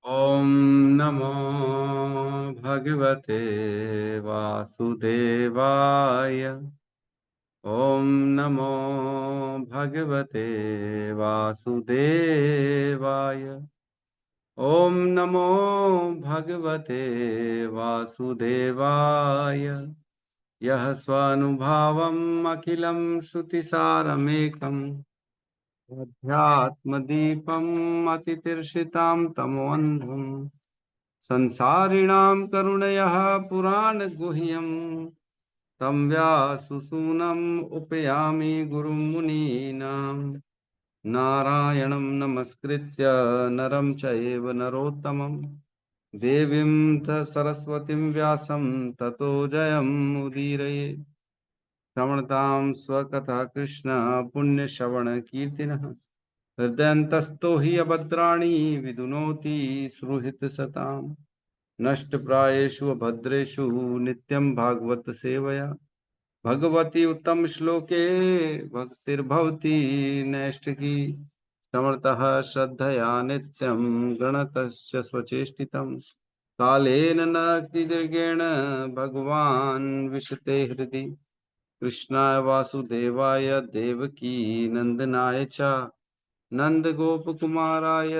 ॐ नमो भगवते वासुदेवाय। ॐ नमो भगवते वासुदेवाय। ॐ नमो भगवते वासुदेवाय। यः स्वानुभावम् अखिलं श्रुतिसारमेकम् अध्यात्मदीपम् अतितीर्षितां तमोऽन्धम् संसारिणां करुणयः पुराणगुह्यं तं व्याससूनम् उपयामि गुरुं मुनीनां। नारायणं नमस्कृत्य नरं चैव नरोत्तमं देवीं सरस्वतीं व्यासं ततो जयमुदीरये। श्रवणतां स्वकथः कृष्ण पुण्यश्रवणकीर्तिनः हृदयन्तस्थो हि अभद्राणि विदुनोति सुहृत्सताम्। नष्टप्रायेषु अभद्रेषु नित्यं भागवत सेवया भगवती उत्तम श्लोके भक्तिर्भवति नैष्ठिकी। समर्थः श्रद्धया नित्यं गणतस्य स्वचेष्टितं कालेन न दीर्घेण भगवान् विशते हृदि। कृष्णाय वासुदेवाय देवकी नंदनाय च नंद गोपकुमाराय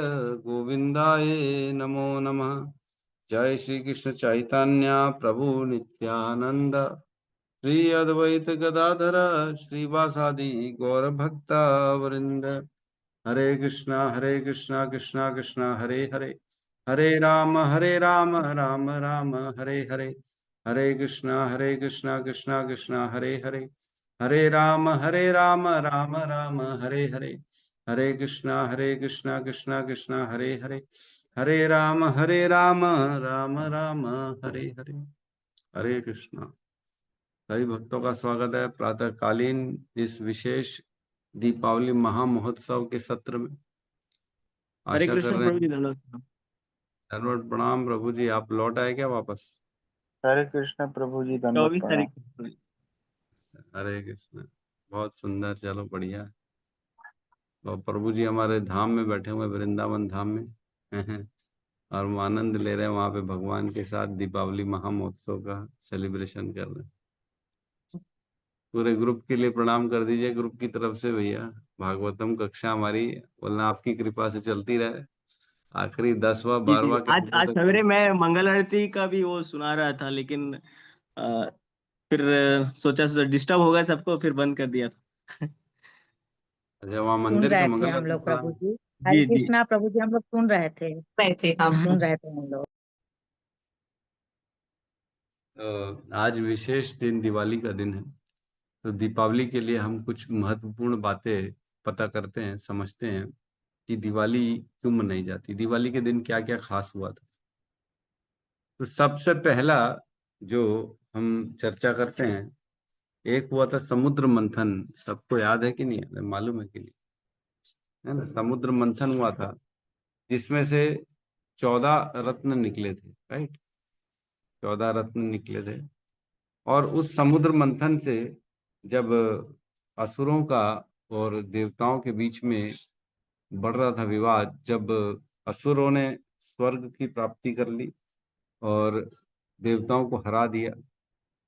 गोविंदाय नमो नमः। जय श्री कृष्ण चैतन्य प्रभु नित्यानंद श्री अद्वैत गदाधर श्रीवासादि गौर भक्ता वृंद। हरे कृष्णा कृष्णा कृष्णा हरे हरे हरे राम राम राम हरे हरे। हरे कृष्णा कृष्णा कृष्णा हरे हरे हरे राम राम राम हरे हरे। हरे कृष्णा कृष्णा कृष्णा हरे हरे हरे राम राम राम हरे हरे। हरे कृष्णा। सभी भक्तों का स्वागत है प्रातःकालीन इस विशेष दीपावली महामहोत्सव के सत्र में। हरे आशा कर कृष्ण रहे प्रभु हैं। जी, दंडवत प्रणाम। धन्यवाद प्रणाम प्रभु जी, आप लौट आए क्या वापस? हरे कृष्ण प्रभु जी, धन्यवाद 24 प्रणाम। तारीख को। हरे कृष्ण। बहुत सुंदर, चलो बढ़िया। और प्रभु जी हमारे धाम में बैठे हुए, वृंदावन धाम में और हम आनंद ले रहे हैं वहां पे भगवान के साथ दीपावली महामहोत्सव का सेलिब्रेशन कर रहे हैं। पूरे ग्रुप के लिए प्रणाम कर दीजिए ग्रुप की तरफ से भैया। भागवतम कक्षा हमारी बोलना आपकी कृपा से चलती रहे। आखिरी 10वां जी जी, 12वां के आज आज तक। सवेरे मैं मंगल आरती का भी वो सुना रहा था, लेकिन फिर सोचा डिस्टर्ब होगा सबको, फिर बंद कर दिया था। अच्छा, वहाँ सुन मंदिर का रहे थे मंगल हम आरती लोग पढ़ा। प्रभु जी। हरे जी जी। कृष्णा प्रभु जी, हम लोग सुन रहे थे। सुन रहे थे हम लोग। आज विशेष दिन दिवाली का दिन है। तो दीपावली के लिए हम कुछ महत्वपूर्ण बातें पता करते हैं, समझते हैं कि दिवाली क्यों मनाई जाती, दिवाली के दिन क्या क्या खास हुआ था। तो सबसे पहला जो हम चर्चा करते हैं, एक हुआ था समुद्र मंथन। सबको याद है कि नहीं याद है, मालूम है कि नहीं? है ना, समुद्र मंथन हुआ था जिसमें से 14 रत्न निकले थे, राइट। 14 रत्न निकले थे। और उस समुद्र मंथन से जब असुरों का और देवताओं के बीच में बढ़ रहा था विवाद, जब असुरों ने स्वर्ग की प्राप्ति कर ली और देवताओं को हरा दिया,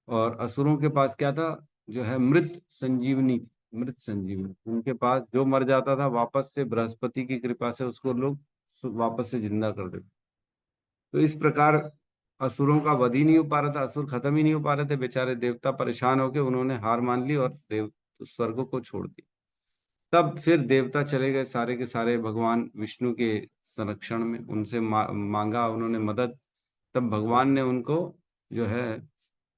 और असुरों के पास क्या था, जो है मृत संजीवनी थी। मृत संजीवनी उनके पास, जो मर जाता था वापस से बृहस्पति की कृपा से उसको लोग वापस से जिंदा कर देते। तो इस प्रकार असुरों का वध ही नहीं हो पा रहा था, असुर खत्म ही नहीं हो पा रहे थे बेचारे। देवता परेशान होके उन्होंने हार मान ली और देव स्वर्ग को छोड़ दिया। तब फिर देवता चले गए सारे के सारे भगवान विष्णु के संरक्षण में, उनसे मांगा उन्होंने मदद। तब भगवान ने उनको जो है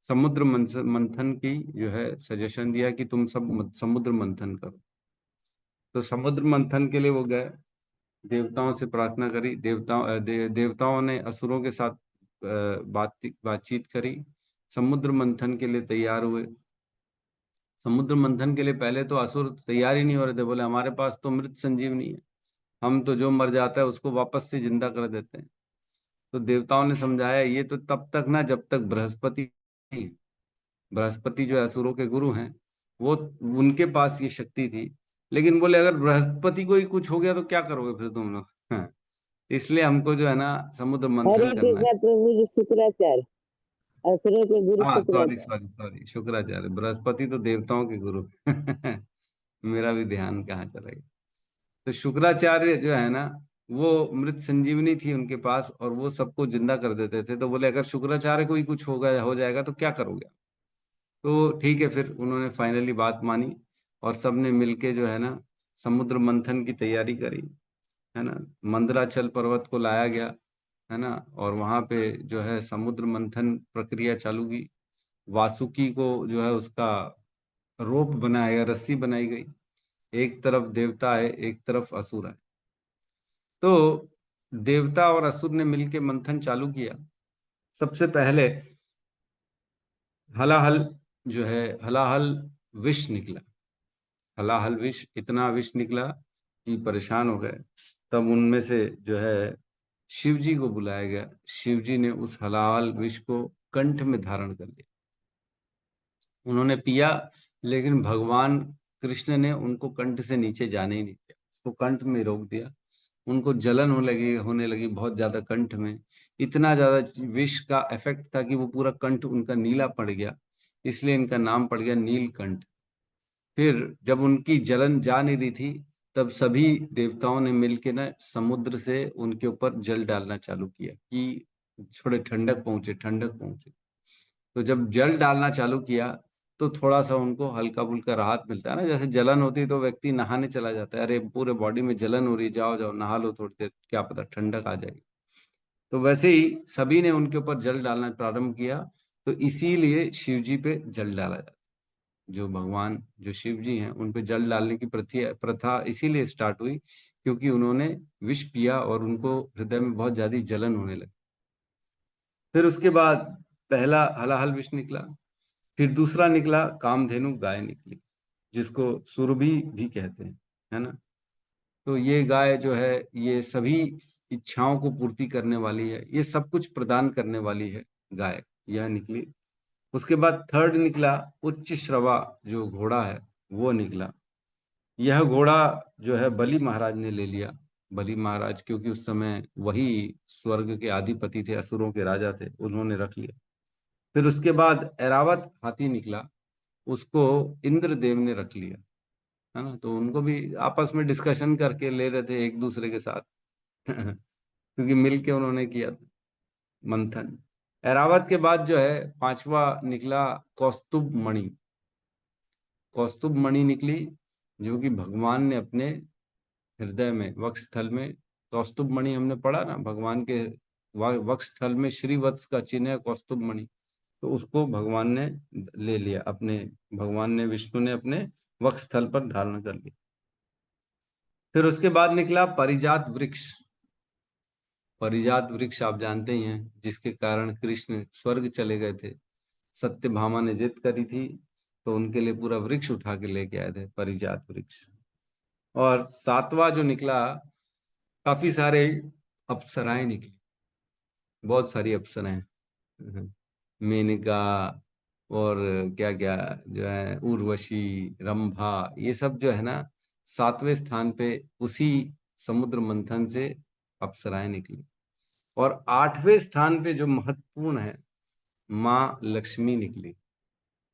समुद्र मंथन की जो है सजेशन दिया कि तुम सब समुद्र मंथन करो। तो समुद्र मंथन के लिए वो गए, देवताओं से प्रार्थना करी। देवताओं ने असुरों के साथ बातचीत करी, समुद्र मंथन के लिए तैयार हुए। समुद्र मंथन के लिए पहले तो असुर तैयार ही नहीं हो रहे थे, बोले हमारे पास तो मृत संजीवनी है, हम तो जो मर जाता है उसको वापस से जिंदा कर देते हैं। तो देवताओं ने समझाया ये तो तब तक ना जब तक बृहस्पति, बृहस्पति जो असुरों के गुरु हैं, वो उनके पास ये शक्ति थी। लेकिन बोले अगर बृहस्पति को ही कुछ हो गया तो क्या करोगे फिर तुम लोग? हाँ। इसलिए हमको जो है ना समुद्र मंथन हरे करना है। कृष्णा प्रभु जी, शुक्राचार्य, असुरों के गुरु हाँ sorry Shukracharya. Sorry sorry, Shukracharya, Brihaspati तो देवताओं के गुरु। मेरा भी ध्यान कहाँ चला गया। तो शुक्राचार्य जो है ना, वो मृत संजीवनी थी उनके पास, और वो सबको जिंदा कर देते थे। तो बोले अगर शुक्राचार्य को ही कुछ होगा हो जाएगा तो क्या करोगे? तो ठीक है, फिर उन्होंने फाइनली बात मानी, और सबने मिलके जो है ना समुद्र मंथन की तैयारी करी, है ना। मंदराचल पर्वत को लाया गया, है ना, और वहां पे जो है समुद्र मंथन प्रक्रिया चालू की। वासुकी को जो है उसका रोप बनाया गया, रस्सी बनाई गई। एक तरफ देवता है, एक तरफ असुर है। तो देवता और असुर ने मिलके मंथन चालू किया। सबसे पहले हलाहल जो है, हलाहल विष निकला। हलाहल विष, इतना विष निकला कि परेशान हो गए। तब उनमें से जो है शिव जी को बुलाया गया। शिव जी ने उस हलाहल विष को कंठ में धारण कर लिया। उन्होंने पिया, लेकिन भगवान कृष्ण ने उनको कंठ से नीचे जाने ही नहीं दिया, उसको कंठ में रोक दिया। उनको जलन होने लगी बहुत ज्यादा कंठ में। इतना ज्यादा विष का इफेक्ट था कि वो पूरा कंठ उनका नीला पड़ गया, इसलिए इनका नाम पड़ गया नीलकंठ। फिर जब उनकी जलन जा नहीं रही थी, तब सभी देवताओं ने मिलके ना समुद्र से उनके ऊपर जल डालना चालू किया कि थोड़े ठंडक पहुंचे, ठंडक पहुंचे। तो जब जल डालना चालू किया तो थोड़ा सा उनको हल्का फुल्का राहत मिलता है ना। जैसे जलन होती है तो व्यक्ति नहाने चला जाता है, अरे पूरे बॉडी में जलन हो रही है, जाओ जाओ नहा लो थोड़ी देर, क्या पता ठंडक आ जाएगी। तो वैसे ही सभी ने उनके ऊपर जल डालना प्रारंभ किया। तो इसीलिए शिव जी पे जल डाला जाता है। जो भगवान जो शिव जी हैं उन पे जल डालने की प्रथा इसीलिए स्टार्ट हुई क्योंकि उन्होंने विष पिया और उनको हृदय में बहुत ज्यादा जलन होने लगी। फिर उसके बाद पहला हलाहल विष निकला, फिर दूसरा निकला कामधेनु गाय निकली, जिसको सुरभि भी कहते हैं, है ना। तो ये गाय जो है ये सभी इच्छाओं को पूर्ति करने वाली है, ये सब कुछ प्रदान करने वाली है गाय, यह निकली। उसके बाद थर्ड निकला उच्च श्रवा, जो घोड़ा है वो निकला। यह घोड़ा जो है बलि महाराज ने ले लिया। बलि महाराज क्योंकि उस समय वही स्वर्ग के अधिपति थे, असुरों के राजा थे, उन्होंने रख लिया। फिर उसके बाद ऐरावत हाथी निकला, उसको इंद्रदेव ने रख लिया, है ना। तो उनको भी आपस में डिस्कशन करके ले रहे थे एक दूसरे के साथ। क्योंकि मिलके उन्होंने किया था मंथन। ऐरावत के बाद जो है पांचवा निकला कौस्तुभ मणि। कौस्तुभ मणि निकली, जो कि भगवान ने अपने हृदय में वक्ष स्थल में, कौस्तुभ मणि हमने पढ़ा ना, भगवान के वक्ष स्थल में श्रीवत्स का चिन्ह है कौस्तुभ मणि। तो उसको भगवान ने ले लिया अपने, भगवान ने विष्णु ने अपने वक्ष स्थल पर धारण कर लिया। फिर उसके बाद निकला परिजात वृक्ष। परिजात वृक्ष आप जानते ही हैं, जिसके कारण कृष्ण स्वर्ग चले गए थे। सत्यभामा ने जिद करी थी तो उनके लिए पूरा वृक्ष उठा के लेके आए थे, परिजात वृक्ष। और सातवां जो निकला, काफी सारे अप्सराएं निकली, बहुत सारी अप्सराएं, मेनका और क्या क्या जो है उर्वशी, रंभा, ये सब जो है ना सातवें स्थान पे उसी समुद्र मंथन से अप्सराएं निकली। और आठवें स्थान पे जो महत्वपूर्ण है, माँ लक्ष्मी निकली,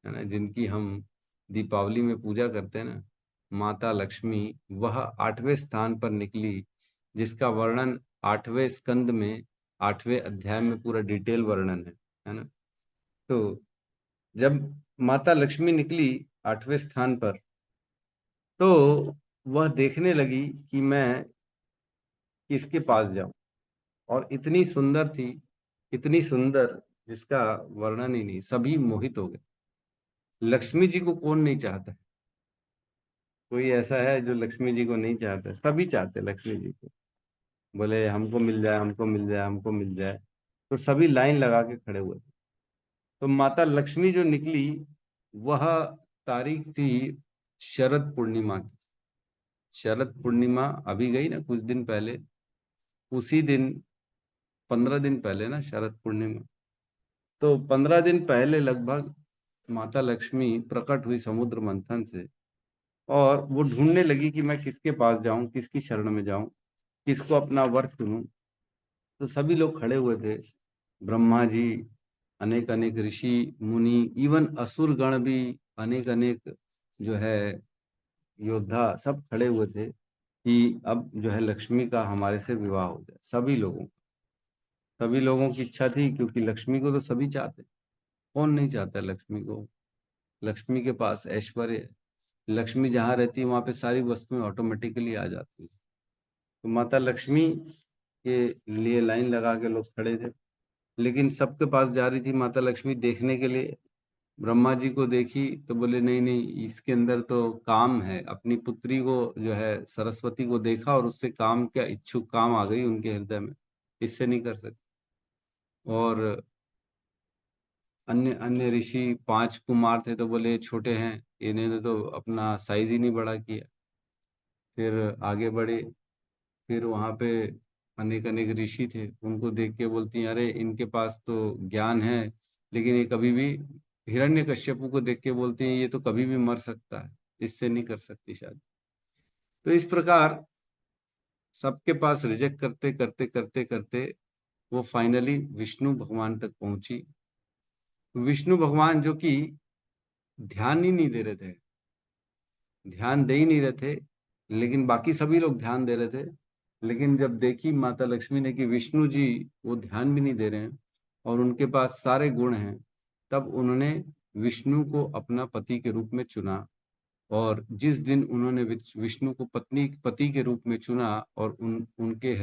है ना, जिनकी हम दीपावली में पूजा करते हैं ना, माता लक्ष्मी, वह आठवें स्थान पर निकली, जिसका वर्णन आठवें स्कंद में, आठवें अध्याय में पूरा डिटेल वर्णन है ना। तो जब माता लक्ष्मी निकली आठवें स्थान पर, तो वह देखने लगी कि मैं किसके पास जाऊं, और इतनी सुंदर थी, इतनी सुंदर जिसका वर्णन ही नहीं, सभी मोहित हो गए। लक्ष्मी जी को कौन नहीं चाहता है? कोई ऐसा है जो लक्ष्मी जी को नहीं चाहता? सभी चाहते लक्ष्मी जी को, बोले हमको मिल जाए, हमको मिल जाए, हमको मिल जाए। तो सभी लाइन लगा के खड़े हुए थे। तो माता लक्ष्मी जो निकली, वह तारीख थी शरद पूर्णिमा की। शरद पूर्णिमा अभी गई ना कुछ दिन पहले, उसी दिन 15 दिन पहले ना शरद पूर्णिमा। तो 15 दिन पहले लगभग माता लक्ष्मी प्रकट हुई समुद्र मंथन से, और वो ढूंढने लगी कि मैं किसके पास जाऊं, किसकी शरण में जाऊं, किसको अपना वर चुनूं। तो सभी लोग खड़े हुए थे, ब्रह्मा जी, अनेक अनेक ऋषि मुनि, इवन असुर गण भी, अनेक अनेक जो है योद्धा सब खड़े हुए थे कि अब जो है लक्ष्मी का हमारे से विवाह हो जाए। सभी लोगों की इच्छा थी, क्योंकि लक्ष्मी को तो सभी चाहते, कौन नहीं चाहता है लक्ष्मी को। लक्ष्मी के पास ऐश्वर्य है, लक्ष्मी जहाँ रहती है वहां पे सारी वस्तुएं ऑटोमेटिकली आ जाती है। तो माता लक्ष्मी के लिए लाइन लगा के लोग खड़े थे, लेकिन सबके पास जा रही थी माता लक्ष्मी देखने के लिए। ब्रह्मा जी को देखी तो बोले नहीं नहीं, इसके अंदर तो काम है। अपनी पुत्री को जो है सरस्वती को देखा और उससे काम क्या इच्छुक काम आ गई उनके हृदय में, इससे नहीं कर सकते। और अन्य अन्य ऋषि 5 कुमार थे तो बोले छोटे हैं, इन्होंने तो अपना साइज ही नहीं बड़ा किया। फिर आगे बढ़े, फिर वहां पे अनेक अनेक ऋषि थे, उनको देख के बोलती हैं अरे इनके पास तो ज्ञान है, लेकिन ये कभी भी, हिरण्यकश्यपु को देख के बोलती हैं ये तो कभी भी मर सकता है, इससे नहीं कर सकती शादी। तो इस प्रकार सबके पास रिजेक्ट करते करते करते करते वो फाइनली विष्णु भगवान तक पहुंची। विष्णु भगवान जो कि ध्यान ही नहीं दे रहे थे, ध्यान दे ही नहीं रहे थे, लेकिन बाकी सभी लोग ध्यान दे रहे थे। लेकिन जब देखी माता लक्ष्मी ने कि विष्णु जी वो ध्यान भी नहीं दे रहे हैं और उनके पास सारे गुण हैं, तब उन्होंने विष्णु को अपना पति के रूप में चुना। और जिस दिन उन्होंने विष्णु को पति के रूप में चुना और उनके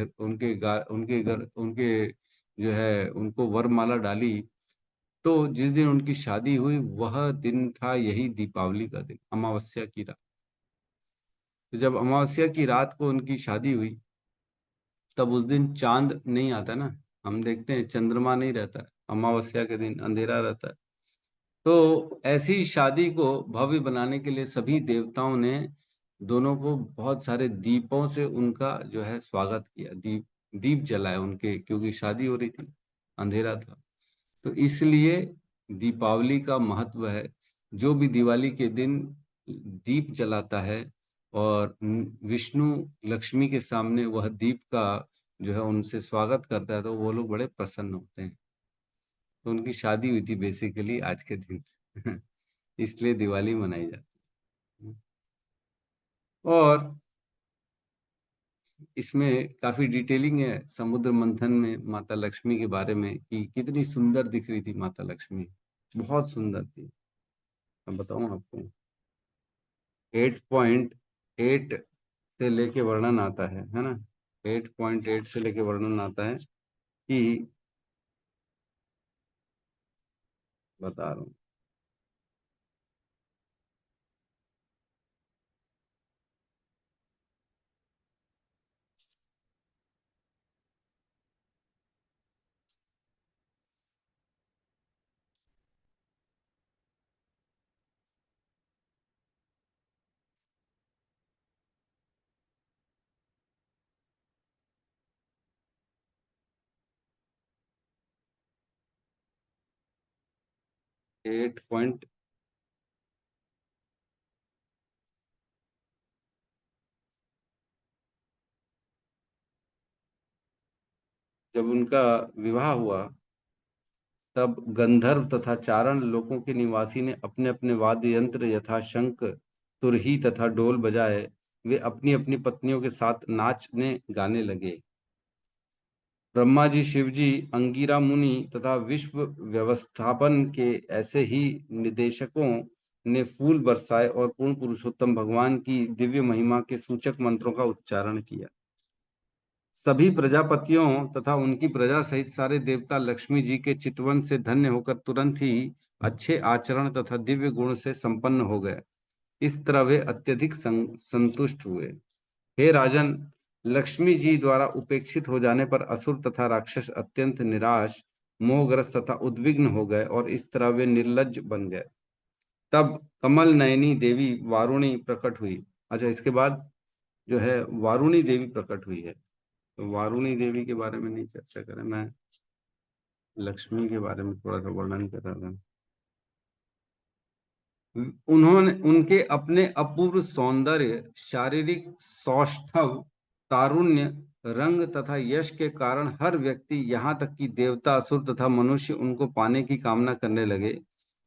जो है उनको वरमाला डाली, तो जिस दिन उनकी शादी हुई वह दिन था यही दीपावली का दिन, अमावस्या की रात। तो जब अमावस्या की रात को उनकी शादी हुई, तब उस दिन चांद नहीं आता ना, हम देखते हैं चंद्रमा नहीं रहता है, अमावस्या के दिन अंधेरा रहता है। तो ऐसी शादी को भव्य बनाने के लिए सभी देवताओं ने दोनों को बहुत सारे दीपों से उनका जो है स्वागत किया, दीप जलाए उनके, क्योंकि शादी हो रही थी, अंधेरा था। तो इसलिए दीपावली का महत्व है। जो भी दिवाली के दिन दीप जलाता है और विष्णु लक्ष्मी के सामने वह दीप का जो है उनसे स्वागत करता है, तो वो लोग बड़े प्रसन्न होते हैं। तो उनकी शादी हुई थी बेसिकली आज के दिन इसलिए दिवाली मनाई जाती है। और इसमें काफी डिटेलिंग है समुद्र मंथन में माता लक्ष्मी के बारे में कि कितनी सुंदर दिख रही थी माता लक्ष्मी, बहुत सुंदर थी। मैं बताऊं आपको, 8.8 से लेके वर्णन आता है ना, 8.8 से लेके वर्णन आता है कि, बता रहा हूँ, एट पॉइंट जब उनका विवाह हुआ, तब गंधर्व तथा चारण लोकों के निवासी ने अपने अपने वाद्य यंत्र यथा शंख, तुरही तथा ढोल बजाए वे अपनी अपनी पत्नियों के साथ नाचने गाने लगे। ब्रह्मा जी, शिव जी, अंगिरा मुनि तथा विश्व व्यवस्थापन के ऐसे ही निदेशकों ने फूल बरसाए और पूर्ण पुरुषोत्तम भगवान की दिव्य महिमा के सूचक मंत्रों का उच्चारण किया। सभी प्रजापतियों तथा उनकी प्रजा सहित सारे देवता लक्ष्मी जी के चितवन से धन्य होकर तुरंत ही अच्छे आचरण तथा दिव्य गुण से संपन्न हो गए। इस तरह वे अत्यधिक संतुष्ट हुए। हे राजन, लक्ष्मी जी द्वारा उपेक्षित हो जाने पर असुर तथा राक्षस अत्यंत निराश, मोहग्रस्त तथा उद्विग्न हो गए और इस तरह वे निर्लज्ज बन गए। तब कमल नयनी देवी वारुणी प्रकट हुई। अच्छा, इसके बाद जो है वारुणी देवी प्रकट हुई है। तो वारुणी देवी के बारे में नहीं चर्चा करें, मैं लक्ष्मी के बारे में थोड़ा सा वर्णन कर रहा था। उन्होंने उनके अपने अपूर्व सौंदर्य, शारीरिक सौष्ठव, तारुण्य रंग तथा यश के कारण हर व्यक्ति, यहाँ तक कि देवता, असुर तथा मनुष्य उनको पाने की कामना करने लगे।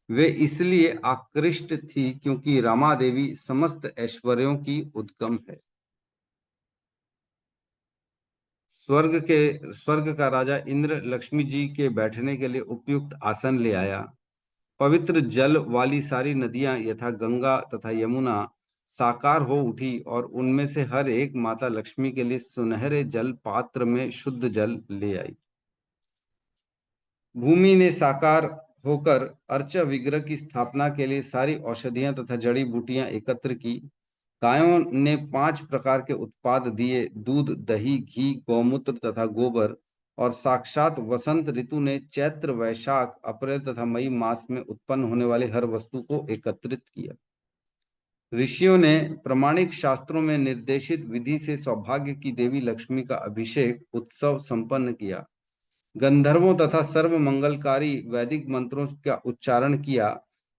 वे इसलिए आकृष्ट थी क्योंकि रमा देवी समस्त ऐश्वर्यों की उद्गम है। स्वर्ग का राजा इंद्र लक्ष्मी जी के बैठने के लिए उपयुक्त आसन ले आया। पवित्र जल वाली सारी नदियां यथा गंगा तथा यमुना साकार हो उठी और उनमें से हर एक माता लक्ष्मी के लिए सुनहरे जल पात्र में शुद्ध जल ले आई। भूमि ने साकार होकर अर्चा विग्रह की स्थापना के लिए सारी औषधियां तथा जड़ी बूटियां एकत्र की। गायों ने 5 प्रकार के उत्पाद दिए, दूध, दही, घी, गौमूत्र तथा गोबर। और साक्षात वसंत ऋतु ने चैत्र, वैशाख, अप्रैल तथा मई मास में उत्पन्न होने वाली हर वस्तु को एकत्रित किया। ऋषियों ने प्रामाणिक शास्त्रों में निर्देशित विधि से सौभाग्य की देवी लक्ष्मी का अभिषेक उत्सव संपन्न किया। गंधर्वों तथा सर्व मंगलकारी वैदिक मंत्रों का उच्चारण किया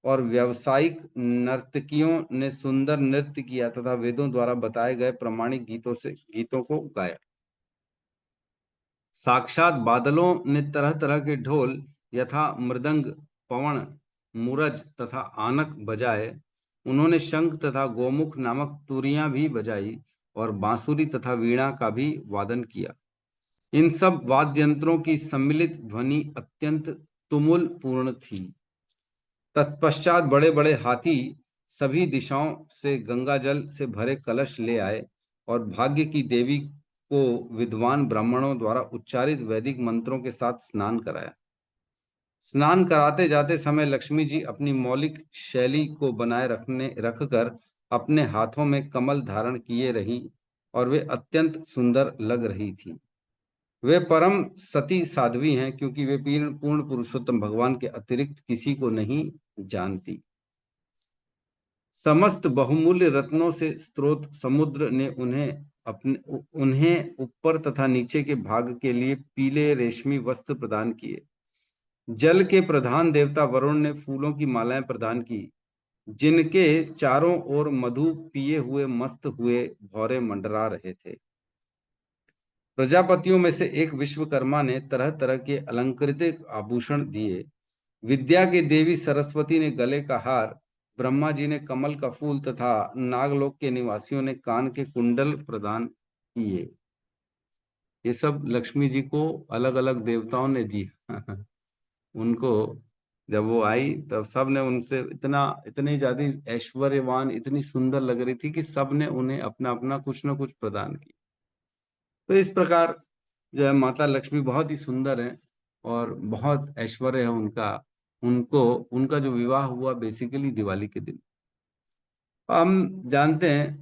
और व्यावसायिक नर्तकियों ने सुंदर नृत्य किया तथा वेदों द्वारा बताए गए प्रामाणिक गीतों को गाया। साक्षात बादलों ने तरह तरह के ढोल यथा मृदंग, पवन, मूरज तथा आनक बजाए। उन्होंने शंख तथा गोमुख नामक तुरियां भी बजाई और बांसुरी तथा वीणा का भी वादन किया। इन सब वाद्य यंत्रों की सम्मिलित ध्वनि अत्यंत तुमुल पूर्ण थी। तत्पश्चात बड़े बड़े हाथी सभी दिशाओं से गंगा जल से भरे कलश ले आए और भाग्य की देवी को विद्वान ब्राह्मणों द्वारा उच्चारित वैदिक मंत्रों के साथ स्नान कराया। स्नान कराते जाते समय लक्ष्मी जी अपनी मौलिक शैली को बनाए रखकर अपने हाथों में कमल धारण किए रही और वे अत्यंत सुंदर लग रही थी। वे परम सती साध्वी हैं क्योंकि वे पूर्ण पुरुषोत्तम भगवान के अतिरिक्त किसी को नहीं जानती। समस्त बहुमूल्य रत्नों से स्रोत समुद्र ने उन्हें ऊपर तथा नीचे के भाग के लिए पीले रेशमी वस्त्र प्रदान किए। जल के प्रधान देवता वरुण ने फूलों की मालाएं प्रदान की, जिनके चारों ओर मधु पिए हुए मस्त हुए भौरे मंडरा रहे थे। प्रजापतियों में से एक विश्वकर्मा ने तरह तरह के अलंकृत आभूषण दिए। विद्या की देवी सरस्वती ने गले का हार, ब्रह्मा जी ने कमल का फूल तथा नागलोक के निवासियों ने कान के कुंडल प्रदान किए। ये सब लक्ष्मी जी को अलग अलग देवताओं ने दिए। उनको जब वो आई तब सब ने उनसे इतनी ज्यादा ऐश्वर्यवान, इतनी सुंदर लग रही थी कि सब ने उन्हें अपना अपना कुछ न कुछ प्रदान किया। तो इस प्रकार जो है माता लक्ष्मी बहुत ही सुंदर है और बहुत ऐश्वर्य है उनका जो विवाह हुआ बेसिकली दिवाली के दिन। हम जानते हैं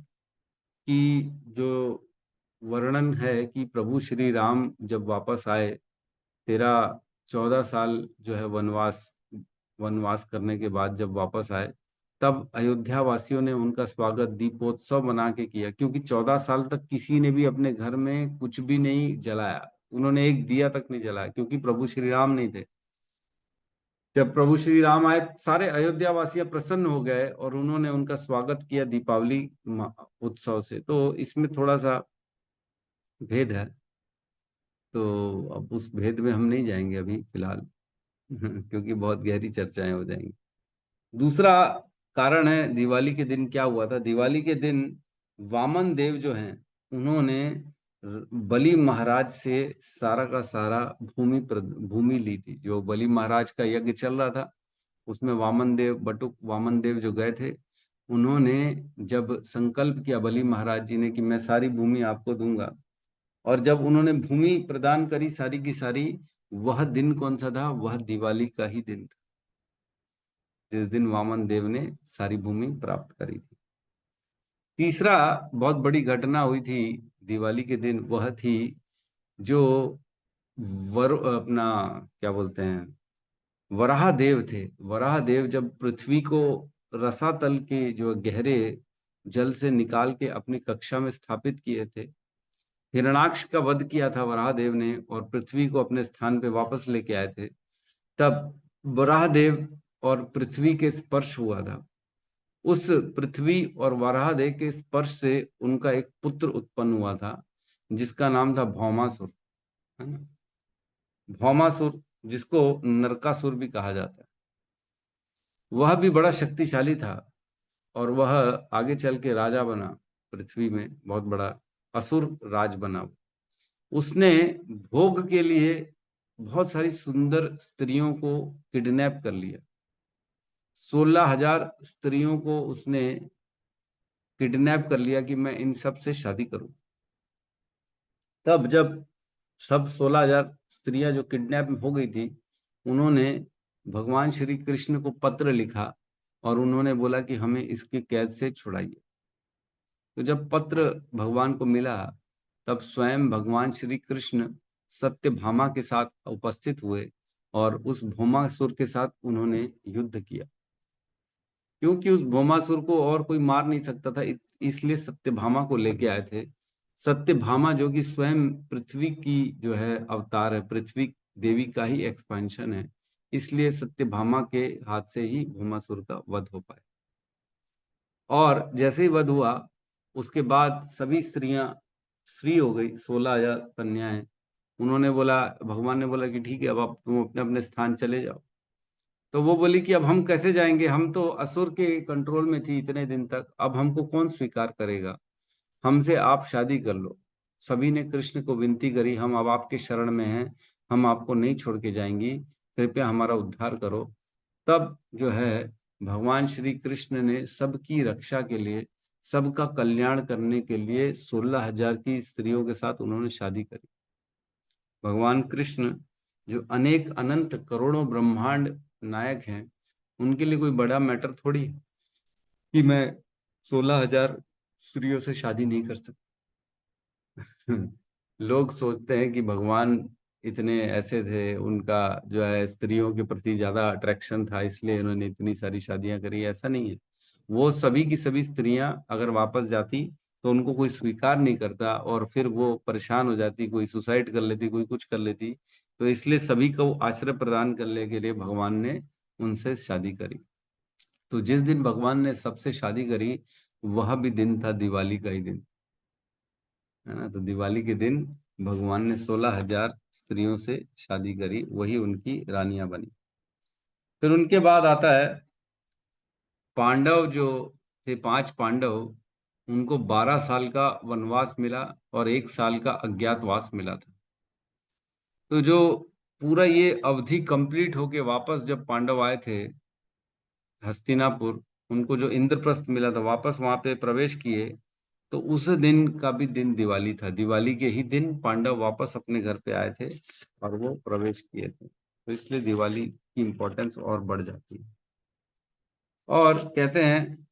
कि जो वर्णन है कि प्रभु श्री राम जब वापस आए 13-14 साल जो है वनवास करने के बाद जब वापस आए, तब अयोध्या वासियों ने उनका स्वागत दीपोत्सव बना के किया, क्योंकि 14 साल तक किसी ने भी अपने घर में कुछ भी नहीं जलाया। उन्होंने एक दिया तक नहीं जलाया क्योंकि प्रभु श्री राम नहीं थे। जब प्रभु श्री राम आए, सारे अयोध्या वासी प्रसन्न हो गए और उन्होंने उनका स्वागत किया दीपावली उत्सव से। तो इसमें थोड़ा सा भेद है, तो अब उस भेद में हम नहीं जाएंगे अभी फिलहाल, क्योंकि बहुत गहरी चर्चाएं हो जाएंगी। दूसरा कारण है दिवाली के दिन क्या हुआ था। दिवाली के दिन वामन देव जो हैं उन्होंने बलि महाराज से सारा का सारा भूमि ली थी। जो बलि महाराज का यज्ञ चल रहा था उसमें बटुक वामन देव जो गए थे, उन्होंने जब संकल्प किया बलि महाराज जी ने कि मैं सारी भूमि आपको दूंगा, और जब उन्होंने भूमि प्रदान करी सारी की सारी, वह दिन कौन सा था? वह दिवाली का ही दिन था, जिस दिन वामन देव ने सारी भूमि प्राप्त करी थी। तीसरा बहुत बड़ी घटना हुई थी दिवाली के दिन, वह थी जो अपना क्या बोलते हैं, वराह देव थे। वराह देव जब पृथ्वी को रसातल के जो गहरे जल से निकाल के अपनी कक्षा में स्थापित किए थे, हिरणाक्ष का वध किया था वराह देव ने और पृथ्वी को अपने स्थान पे वापस लेके आए थे, तब वराह देव और पृथ्वी के स्पर्श हुआ था। उस पृथ्वी और वराह देव के स्पर्श से उनका एक पुत्र उत्पन्न हुआ था, जिसका नाम था भौमासुर, है ना। भौमासुर जिसको नरकासुर भी कहा जाता है, वह भी बड़ा शक्तिशाली था और वह आगे चल के राजा बना पृथ्वी में, बहुत बड़ा असुर राज बना। उसने भोग के लिए बहुत सारी सुंदर स्त्रियों को किडनैप कर लिया। 16,000 स्त्रियों को उसने किडनैप कर लिया कि मैं इन सब से शादी करूं। तब जब सब 16,000 स्त्रियां जो किडनैप हो गई थी, उन्होंने भगवान श्री कृष्ण को पत्र लिखा और उन्होंने बोला कि हमें इसके कैद से छुड़ाइए। तो जब पत्र भगवान को मिला, तब स्वयं भगवान श्री कृष्ण सत्यभामा के साथ उपस्थित हुए और उस भौमासुर के साथ उन्होंने युद्ध किया, क्योंकि उस भौमासुर को और कोई मार नहीं सकता था, इसलिए सत्यभामा को लेके आए थे। सत्यभामा जो कि स्वयं पृथ्वी की जो है अवतार है, पृथ्वी देवी का ही एक्सपेंशन है, इसलिए सत्यभामा के हाथ से ही भौमासुर का वध हो पाया। और जैसे ही वध हुआ, उसके बाद सभी स्त्रियां फ्री हो गई, 16,000 कन्याएं। उन्होंने बोला, भगवान ने बोला कि ठीक है, अब आप तुम अपने अपने स्थान चले जाओ। तो वो बोली कि अब हम कैसे जाएंगे, हम तो असुर के कंट्रोल में थी इतने दिन तक, अब हमको कौन स्वीकार करेगा, हमसे आप शादी कर लो। सभी ने कृष्ण को विनती करी, हम अब आपके शरण में हैं, हम आपको नहीं छोड़ के जाएंगी, कृपया हमारा उद्धार करो। तब जो है भगवान श्री कृष्ण ने सबकी रक्षा के लिए, सबका कल्याण करने के लिए 16,000 की स्त्रियों के साथ उन्होंने शादी करी। भगवान कृष्ण जो अनेक अनंत करोड़ों ब्रह्मांड नायक हैं, उनके लिए कोई बड़ा मैटर थोड़ी है कि मैं 16,000 स्त्रियों से शादी नहीं कर सकता। लोग सोचते हैं कि भगवान इतने ऐसे थे, उनका जो है स्त्रियों के प्रति ज्यादा अट्रैक्शन था, इसलिए उन्होंने इतनी सारी शादियां करी। ऐसा नहीं है। वो सभी की सभी स्त्रियां अगर वापस जाती तो उनको कोई स्वीकार नहीं करता और फिर वो परेशान हो जाती, कोई सुसाइड कर लेती, कोई कुछ कर लेती। तो इसलिए सभी को आश्रय प्रदान करने के लिए भगवान ने उनसे शादी करी। तो जिस दिन भगवान ने सबसे शादी करी, वह भी दिन था दिवाली का ही दिन, है ना। तो दिवाली के दिन भगवान ने 16,000 स्त्रियों से शादी करी, वही उनकी रानियां बनी। फिर उनके बाद आता है पांडव जो थे, 5 पांडव, उनको 12 साल का वनवास मिला और 1 साल का अज्ञातवास मिला था। तो जो पूरा ये अवधि कंप्लीट होके वापस जब पांडव आए थे हस्तिनापुर, उनको जो इंद्रप्रस्थ मिला था, वापस वहां पे प्रवेश किए, तो उस दिन का भी दिन दिवाली था। दिवाली के ही दिन पांडव वापस अपने घर पे आए थे और वो प्रवेश किए थे। तो इसलिए दिवाली की इम्पोर्टेंस और बढ़ जाती है। और कहते हैं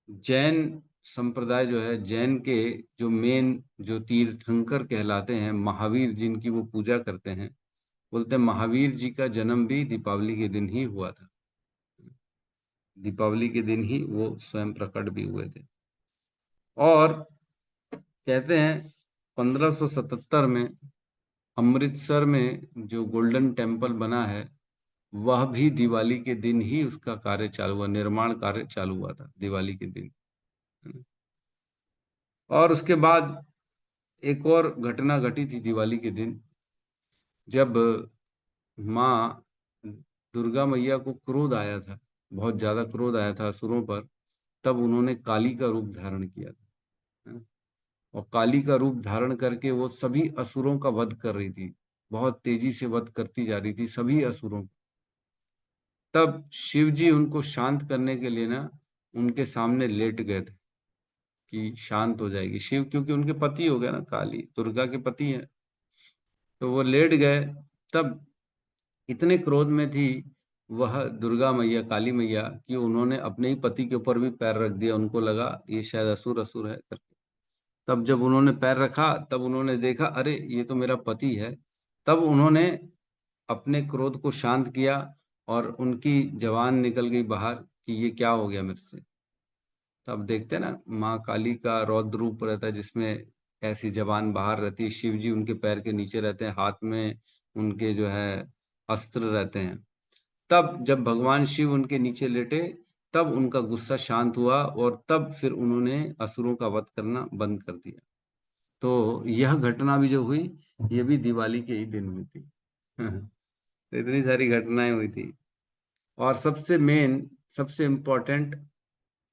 जैन संप्रदाय जो है, जैन के जो मेन जो तीर्थंकर कहलाते हैं, महावीर, जिनकी वो पूजा करते हैं, बोलते हैं महावीर जी का जन्म भी दीपावली के दिन ही हुआ था। दीपावली के दिन ही वो स्वयं प्रकट भी हुए थे। और कहते हैं 1577 में अमृतसर में जो गोल्डन टेम्पल बना है, वह भी दिवाली के दिन ही उसका कार्य चालू हुआ, निर्माण कार्य चालू हुआ था दिवाली के दिन। और उसके बाद एक और घटना घटी थी दिवाली के दिन, जब माँ दुर्गा मैया को क्रोध आया था, बहुत ज्यादा क्रोध आया था असुरों पर, तब उन्होंने काली का रूप धारण किया था। और काली का रूप धारण करके वो सभी असुरों का वध कर रही थी, बहुत तेजी से वध करती जा रही थी सभी असुरों को। तब शिव जी उनको शांत करने के लिए ना उनके सामने लेट गए थे कि शांत हो जाएगी। शिव क्योंकि उनके पति हो गए ना, काली दुर्गा के पति हैं, तो वो लेट गए। तब इतने क्रोध में थी वह दुर्गा मैया, काली मैया, कि उन्होंने अपने ही पति के ऊपर भी पैर रख दिया। उनको लगा ये शायद असुर असुर है करके। तब जब उन्होंने पैर रखा, तब उन्होंने देखा अरे ये तो मेरा पति है। तब उन्होंने अपने क्रोध को शांत किया और उनकी जबान निकल गई बाहर कि ये क्या हो गया मेरे से। तब देखते हैं ना माँ काली का रौद्र रूप रहता है जिसमें ऐसी जबान बाहर रहती है। शिव जी उनके पैर के नीचे रहते हैं, हाथ में उनके जो है अस्त्र रहते हैं। तब जब भगवान शिव उनके नीचे लेटे, तब उनका गुस्सा शांत हुआ और तब फिर उन्होंने असुरों का वध करना बंद कर दिया। तो यह घटना भी जो हुई, ये भी दिवाली के ही दिन हुई थी। तो इतनी सारी घटनाएं हुई थी। और सबसे मेन, सबसे इम्पोर्टेंट,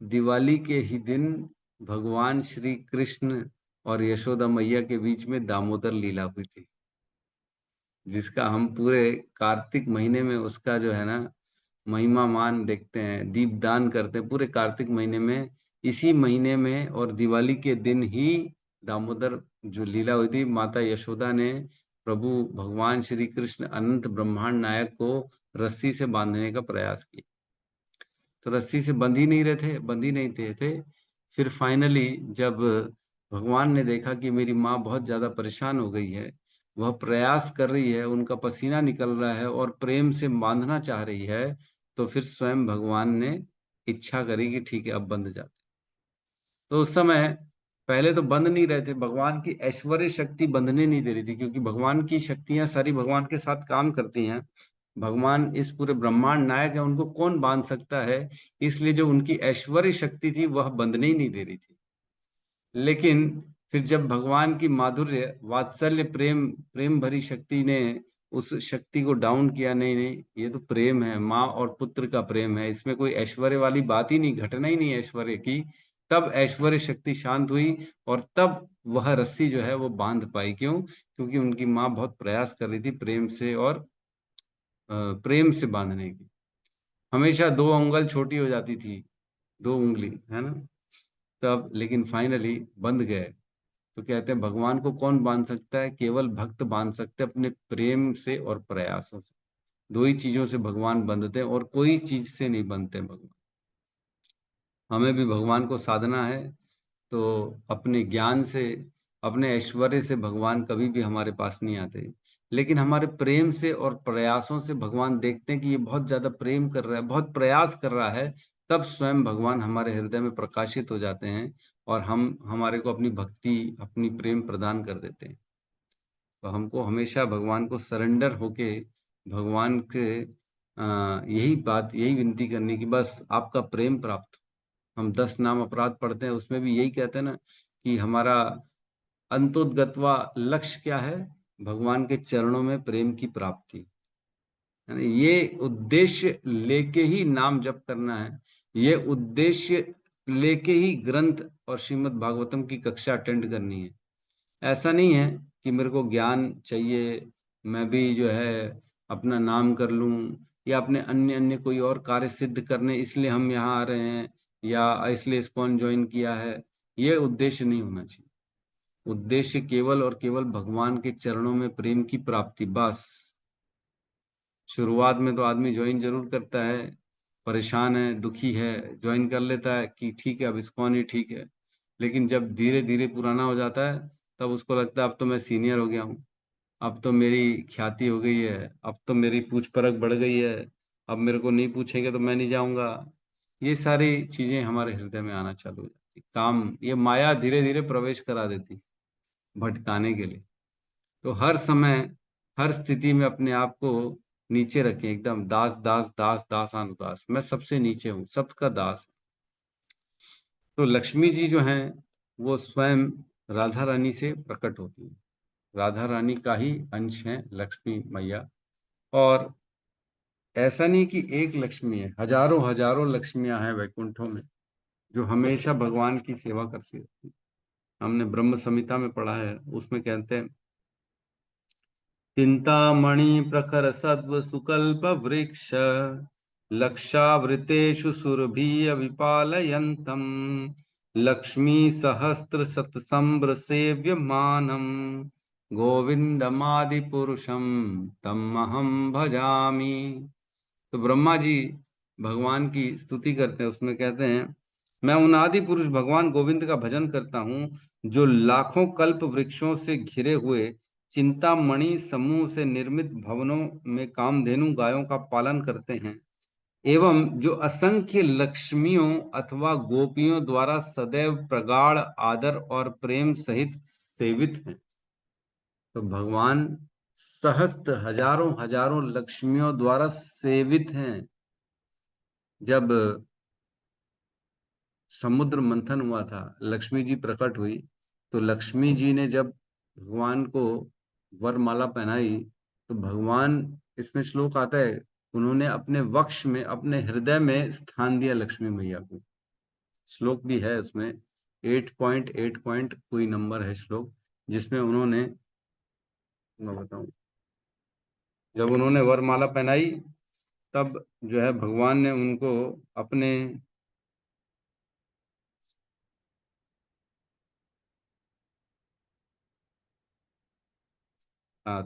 दिवाली के ही दिन भगवान श्री कृष्ण और यशोदा मैया के बीच में दामोदर लीला हुई थी, जिसका हम पूरे कार्तिक महीने में उसका जो है ना महिमा मान देखते हैं, दीपदान करते हैं पूरे कार्तिक महीने में। इसी महीने में और दिवाली के दिन ही दामोदर जो लीला हुई थी, माता यशोदा ने प्रभु भगवान श्री कृष्ण अनंत ब्रह्मांड नायक को रस्सी से बांधने का प्रयास किया। तो रस्सी से बंध ही नहीं रहे थे, बंध ही नहीं थे। फिर फाइनली जब भगवान ने देखा कि मेरी माँ बहुत ज्यादा परेशान हो गई है, वह प्रयास कर रही है, उनका पसीना निकल रहा है और प्रेम से बांधना चाह रही है, तो फिर स्वयं भगवान ने इच्छा करी कि ठीक है अब बंध जाते। तो उस समय पहले तो बंध नहीं रहे थे, भगवान की ऐश्वर्य शक्ति बंधने नहीं दे रही थी, क्योंकि भगवान की शक्तियां सारी भगवान के साथ काम करती हैं। भगवान इस पूरे ब्रह्मांड नायक है, उनको कौन बांध सकता है, इसलिए जो उनकी ऐश्वर्य शक्ति थी वह बंधने ही नहीं दे रही थी। लेकिन फिर जब भगवान की माधुर्य, वात्सल्य, प्रेम, प्रेम भरी शक्ति ने उस शक्ति को डाउन किया, नहीं नहीं ये तो प्रेम है, माँ और पुत्र का प्रेम है, इसमें कोई ऐश्वर्य वाली बात ही नहीं, घटना ही नहीं है ऐश्वर्य की, तब ऐश्वर्य शक्ति शांत हुई और तब वह रस्सी जो है वो बांध पाई। क्यों? क्योंकि उनकी माँ बहुत प्रयास कर रही थी प्रेम से, और प्रेम से बांधने की। हमेशा 2 उंगल छोटी हो जाती थी, 2 उंगली, है ना, तब लेकिन फाइनली बंध गए। तो कहते हैं भगवान को कौन बांध सकता है? केवल भक्त बांध सकते हैं, अपने प्रेम से और प्रयासों से। 2 ही चीजों से भगवान बंधते हैं और कोई चीज से नहीं बंधते भगवान। हमें भी भगवान को साधना है, तो अपने ज्ञान से, अपने ऐश्वर्य से भगवान कभी भी हमारे पास नहीं आते, लेकिन हमारे प्रेम से और प्रयासों से भगवान देखते हैं कि ये बहुत ज्यादा प्रेम कर रहा है, बहुत प्रयास कर रहा है, तब स्वयं भगवान हमारे हृदय में प्रकाशित हो जाते हैं और हम हमारे को अपनी भक्ति, अपनी प्रेम प्रदान कर देते हैं। तो हमको हमेशा भगवान को सरेंडर होके भगवान के यही बात, यही विनती करनी कि बस आपका प्रेम प्राप्त हो। हम 10 नाम अपराध पढ़ते हैं, उसमें भी यही कहते हैं ना कि हमारा अंतोद्गतवा लक्ष्य क्या है? भगवान के चरणों में प्रेम की प्राप्ति, यानी ये उद्देश्य लेके ही नाम जप करना है, ये उद्देश्य लेके ही ग्रंथ और श्रीमद् भागवतम की कक्षा अटेंड करनी है। ऐसा नहीं है कि मेरे को ज्ञान चाहिए, मैं भी जो है अपना नाम कर लूं, या अपने अन्य अन्य कोई और कार्य सिद्ध करने इसलिए हम यहाँ आ रहे हैं, या इसलिए इस्कॉन ज्वाइन किया है। ये उद्देश्य नहीं होना चाहिए। उद्देश्य केवल और केवल भगवान के चरणों में प्रेम की प्राप्ति, बस। शुरुआत में तो आदमी ज्वाइन जरूर करता है, परेशान है, दुखी है, ज्वाइन कर लेता है कि ठीक है अब इस्कॉन ही ठीक है, लेकिन जब धीरे धीरे पुराना हो जाता है तब उसको लगता है अब तो मैं सीनियर हो गया हूँ, अब तो मेरी ख्याति हो गई है, अब तो मेरी पूछ परख बढ़ गई है, अब मेरे को नहीं पूछेंगे तो मैं नहीं जाऊंगा। ये सारी चीजें हमारे हृदय में आना चालू हो जाती, काम, ये माया धीरे धीरे प्रवेश करा देती भटकाने के लिए। तो हर समय, हर स्थिति में अपने आप को नीचे रखें, एकदम दास दास दास दास अनुदास, मैं सबसे नीचे हूँ, सबका दास। तो लक्ष्मी जी जो हैं वो स्वयं राधा रानी से प्रकट होती है, राधा रानी का ही अंश है लक्ष्मी मैया। और ऐसा नहीं कि एक लक्ष्मी है, हजारों हजारों लक्ष्मियां हैं वैकुंठों में जो हमेशा भगवान की सेवा करती रहती है। हमने ब्रह्म संहिता में पढ़ा है, उसमें कहते हैं चिंतामणि प्रखर सद्व सुकल्प वृक्ष लक्षावृतेषु सुरभि विपालयन्तम लक्ष्मी सहस्त्र शतसंभ्र सेव्यमानम गोविंदमादि पुरुषम तमहम भजामि। तो ब्रह्मा जी भगवान की स्तुति करते हैं, उसमें कहते हैं मैं उन आदि पुरुष भगवान गोविंद का भजन करता हूँ जो लाखों कल्प वृक्षों से घिरे हुए चिंतामणि समूह से निर्मित भवनों में कामधेनु गायों का पालन करते हैं, एवं जो असंख्य लक्ष्मियों अथवा गोपियों द्वारा सदैव प्रगाढ़ आदर और प्रेम सहित सेवित हैं। तो भगवान सहस्त्र हजारों हजारों लक्ष्मियों द्वारा सेवित हैं। जब समुद्र मंथन हुआ था, लक्ष्मी जी प्रकट हुई, तो लक्ष्मी जी ने जब भगवान को वरमाला पहनाई तो भगवान, इसमें श्लोक आता है, उन्होंने अपने वक्ष में, अपने हृदय में स्थान दिया लक्ष्मी मैया को। श्लोक भी है उसमें, 8.8 कोई नंबर है श्लोक, जिसमें उन्होंने, मैं बताऊं, जब उन्होंने वरमाला पहनाई तब जो है भगवान ने उनको अपने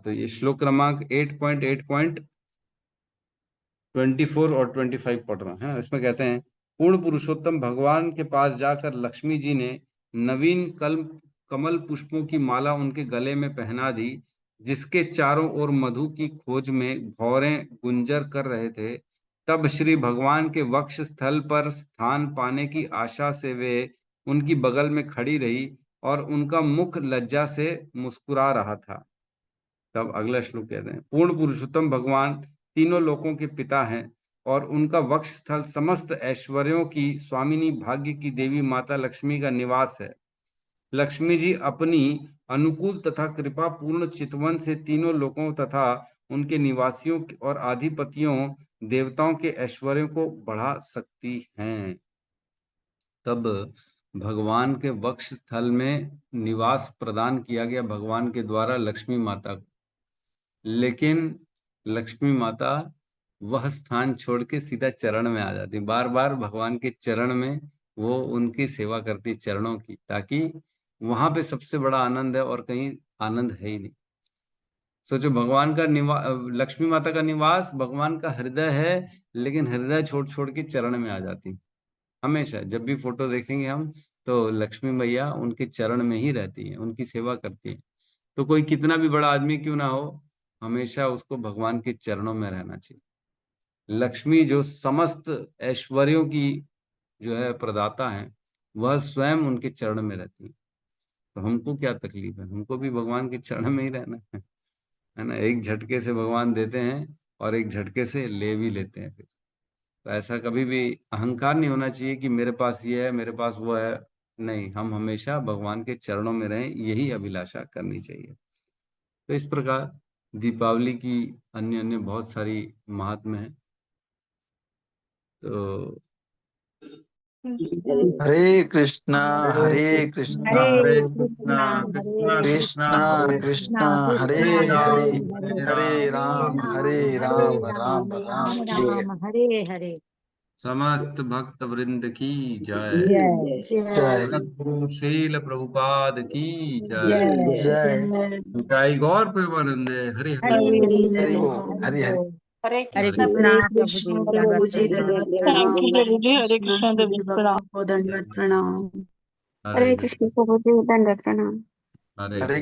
तो ये श्लोक क्रमांक 8.8.24 और 25 पढ़ रहा है। इसमें कहते हैं, पूर्ण पुरुषोत्तम भगवान के पास जाकर लक्ष्मी जी ने नवीन कमल पुष्पों की माला उनके गले में पहना दी, जिसके चारों ओर मधु की खोज में भौरें गुंजर कर रहे थे। तब श्री भगवान के वक्ष स्थल पर स्थान पाने की आशा से वे उनकी बगल में खड़ी रही और उनका मुख लज्जा से मुस्कुरा रहा था। तब अगला श्लोक कहते हैं, पूर्ण पुरुषोत्तम भगवान तीनों लोकों के पिता हैं और उनका वक्ष स्थल समस्त ऐश्वर्यों की स्वामिनी भाग्य की देवी माता लक्ष्मी का निवास है। लक्ष्मी जी अपनी अनुकूल तथा कृपा पूर्ण चितवन से तीनों लोकों तथा उनके निवासियों और अधिपतियों देवताओं के ऐश्वर्यों को बढ़ा सकती हैं। तब भगवान के वक्ष स्थल में निवास प्रदान किया गया भगवान के द्वारा लक्ष्मी माता को, लेकिन लक्ष्मी माता वह स्थान छोड़ के सीधा चरण में आ जाती, बार बार भगवान के चरण में वो उनकी सेवा करती चरणों की, ताकि वहां पे सबसे बड़ा आनंद है और कहीं आनंद है ही नहीं। सोचो, भगवान का लक्ष्मी माता का निवास भगवान का हृदय है, लेकिन हृदय छोड़ छोड़ के चरण में आ जाती। हमेशा जब भी फोटो देखेंगे हम तो लक्ष्मी मैया उनके चरण में ही रहती है, उनकी सेवा करती है। तो कोई कितना भी बड़ा आदमी क्यों ना हो, हमेशा उसको भगवान के चरणों में रहना चाहिए। लक्ष्मी जो समस्त ऐश्वर्यों की जो है प्रदाता है, वह स्वयं उनके चरण में रहती है। तो हमको क्या तकलीफ है, हमको भी भगवान के चरण में ही रहना है ना। एक झटके से भगवान देते हैं और एक झटके से ले भी लेते हैं। फिर तो ऐसा कभी भी अहंकार नहीं होना चाहिए कि मेरे पास ये है, मेरे पास वो है। नहीं, हम हमेशा भगवान के चरणों में रहें, यही अभिलाषा करनी चाहिए। तो इस प्रकार दीपावली की अन्य अन्य बहुत सारी महात्म्य है। तो हरे कृष्णा हरे कृष्णा हरे कृष्णा कृष्णा कृष्णा कृष्णा हरे हरे हरे राम राम राम राम हरे हरे। समस्त भक्त वृंद की जय। जय जय सद्गुरु शील प्रभुपाद की जय। जय जय निताई गौर प्रेमानंदे हरि हरे हरि। हरि बोल हरि हरि। हरे हरे कृष्णा प्रभु जी दंडवत प्रणाम। थैंक यू प्रभु जी। हरे कृष्णा शिव जी दंडवत भगवान प्रणाम। को दंडवत प्रणाम। हरे हरे कृष्ण प्रभु जी दंडवत प्रणाम। हरे हरे कृष्ण।